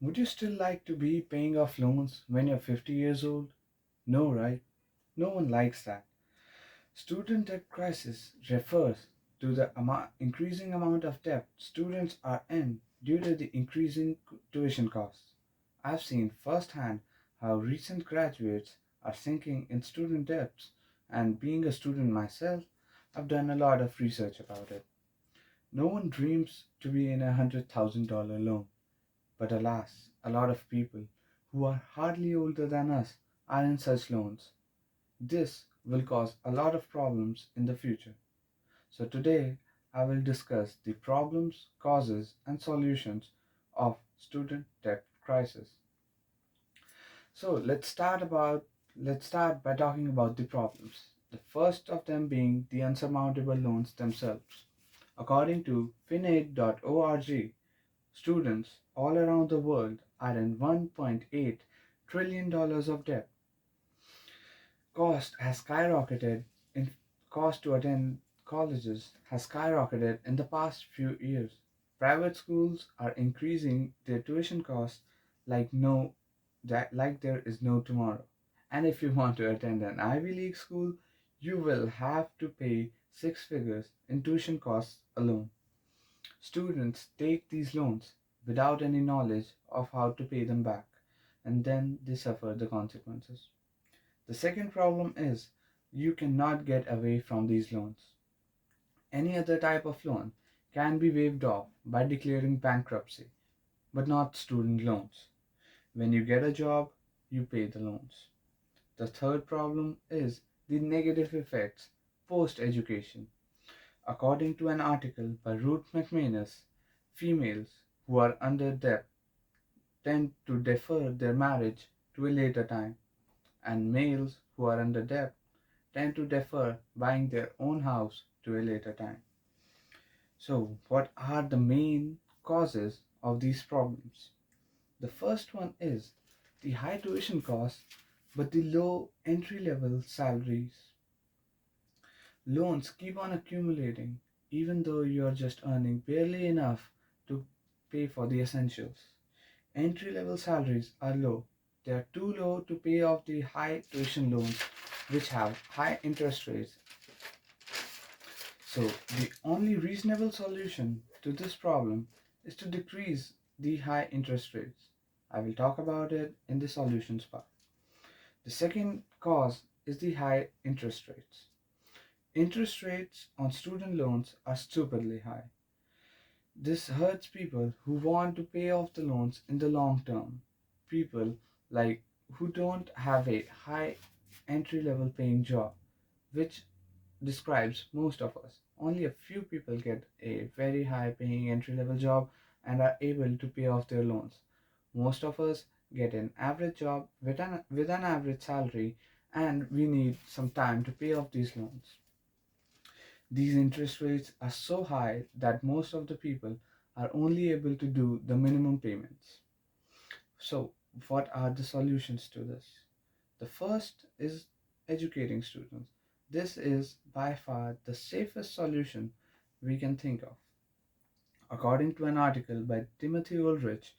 Would you still like to be paying off loans when you're 50 years old? No, right? No one likes that. Student debt crisis refers to the increasing amount of debt students are in due to the increasing tuition costs. I've seen firsthand how recent graduates are sinking in student debts, and being a student myself, I've done a lot of research about it. No one dreams to be in $100,000 loan, but alas, a lot of people who are hardly older than us are in such loans. This will cause a lot of problems in the future. So, today I will discuss the problems, causes, and solutions of student debt crisis. So, let's start by talking about the problems. The first of them being the unsurmountable loans themselves. According to finaid.org, students all around the world are in $1.8 trillion of debt. Cost has skyrocketed in Cost to attend colleges has skyrocketed in the past few years. Private schools are increasing their tuition costs like no like there is no tomorrow. And if you want to attend an Ivy League school, you will have to pay six figures in tuition costs alone. Students take these loans without any knowledge of how to pay them back, and then they suffer the consequences. The second problem is you cannot get away from these loans. Any other type of loan can be waived off by declaring bankruptcy, but not student loans. When you get a job, you pay the loans. The third problem is the negative effects post education. According to an article by Ruth McManus, females who are under debt tend to defer their marriage to a later time, and males who are under debt tend to defer buying their own house to a later time. So, what are the main causes of these problems? The first one is the high tuition costs but the low entry level salaries. Loans keep on accumulating even though you are just earning barely enough to pay for the essentials. Entry level salaries are low. They are too low to pay off the high tuition loans, which have high interest rates. So, the only reasonable solution to this problem is to decrease the high interest rates. I will talk about it in the solutions part. The second cause is the high interest rates. Interest rates on student loans are stupidly high. This hurts people who want to pay off the loans in the long term. People like who don't have a high entry level paying job, which describes most of us. Only a few people get a very high paying entry level job and are able to pay off their loans. Most of us get an average job with an average salary, and we need some time to pay off these loans. These interest rates are so high that most of the people are only able to do the minimum payments. So, what are the solutions to this? The first is educating students. This is by far the safest solution we can think of. According to an article by Timothy Ulrich,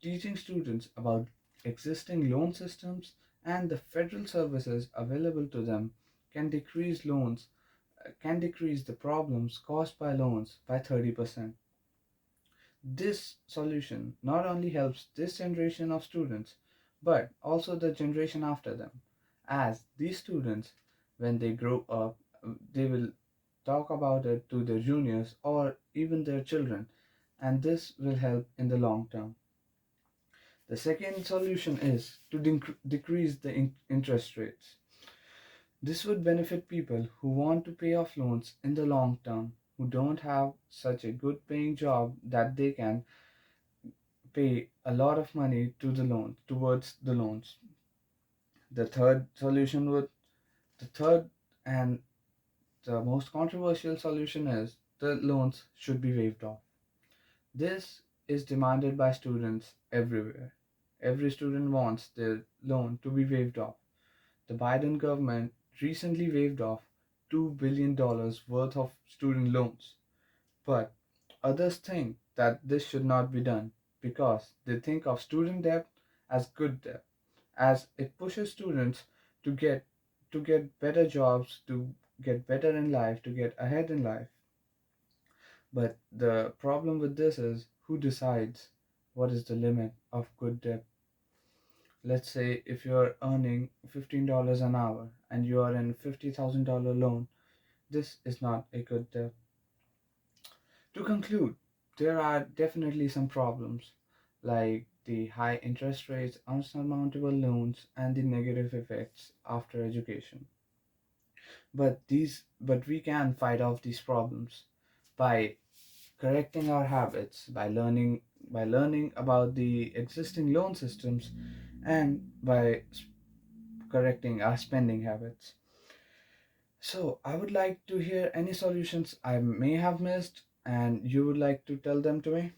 teaching students about existing loan systems and the federal services available to them can decrease loans can decrease the problems caused by loans by 30%. This solution not only helps this generation of students but also the generation after them, as these students, when they grow up, they will talk about it to their juniors or even their children, and this will help in the long term. The second solution is to decrease the interest rates. This would benefit people who want to pay off loans in the long term, who don't have such a good paying job that they can pay a lot of money to the loan towards the loans. The third solution would the third and the most controversial solution is the loans should be waived off. This is demanded by students everywhere. Every student wants their loan to be waived off. The Biden government recently waived off $2 billion worth of student loans, but others think that this should not be done. because they think of student debt as good debt, as it pushes students to get better jobs, to get better in life, to get ahead in life. But the problem with this is who decides what is the limit of good debt. Let's say if you're earning $15 an hour and you are in $50,000 loan, this is not a good debt. To conclude, there are definitely some problems like the high interest rates, unsurmountable loans, and the negative effects after education. But we can fight off these problems by correcting our habits, by learning about the existing loan systems, and by correcting our spending habits. So, I would like to hear any solutions I may have missed and you would like to tell them to me.